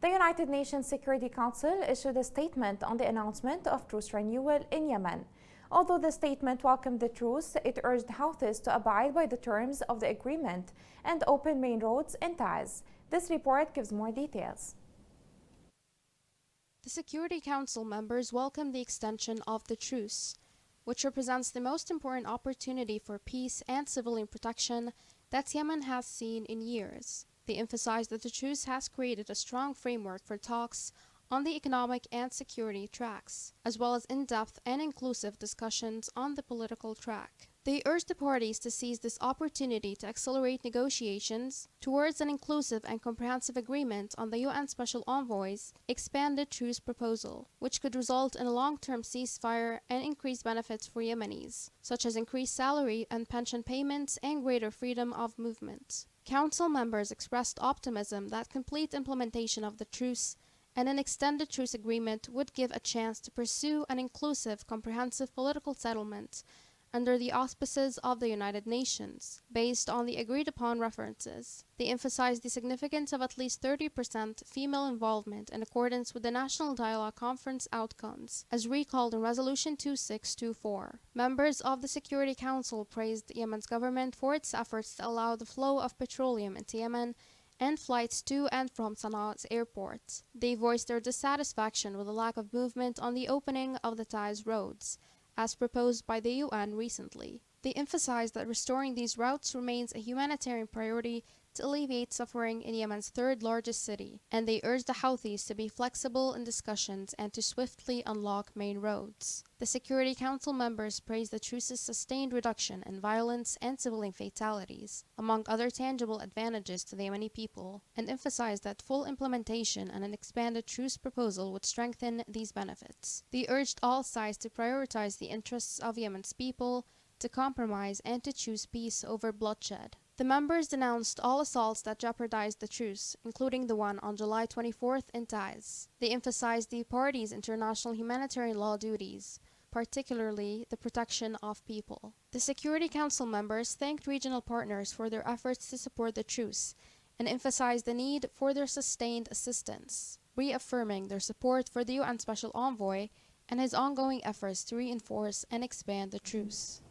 The United Nations Security Council issued a statement on the announcement of truce renewal in Yemen. Although the statement welcomed the truce, it urged Houthis to abide by the terms of the agreement and open main roads in Taiz. This report gives more details. The Security Council members welcomed the extension of the truce, which represents the most important opportunity for peace and civilian protection that Yemen has seen in years. They emphasized that the truce has created a strong framework for talks on the economic and security tracks, as well as in-depth and inclusive discussions on the political track. They urged the parties to seize this opportunity to accelerate negotiations towards an inclusive and comprehensive agreement on the UN Special Envoy's expanded truce proposal, which could result in a long-term ceasefire and increased benefits for Yemenis, such as increased salary and pension payments and greater freedom of movement. Council members expressed optimism that complete implementation of the truce and an extended truce agreement would give a chance to pursue an inclusive, comprehensive political settlement under the auspices of the United Nations, based on the agreed-upon references. They emphasized the significance of at least 30% female involvement in accordance with the National Dialogue Conference outcomes, as recalled in Resolution 2624. Members of the Security Council praised Yemen's government for its efforts to allow the flow of petroleum into Yemen and flights to and from Sanaa's airport. They voiced their dissatisfaction with the lack of movement on the opening of the Taiz roads, as proposed by the UN recently. They emphasized that restoring these routes remains a humanitarian priority to alleviate suffering in Yemen's third-largest city, and they urged the Houthis to be flexible in discussions and to swiftly unlock main roads. The Security Council members praised the truce's sustained reduction in violence and civilian fatalities, among other tangible advantages to the Yemeni people, and emphasized that full implementation and an expanded truce proposal would strengthen these benefits. They urged all sides to prioritize the interests of Yemen's people, to compromise, and to choose peace over bloodshed. The members denounced all assaults that jeopardized the truce, including the one on July 24th in Taiz. They emphasized the parties' international humanitarian law duties, particularly the protection of people. The Security Council members thanked regional partners for their efforts to support the truce and emphasized the need for their sustained assistance, reaffirming their support for the UN Special Envoy and his ongoing efforts to reinforce and expand the truce.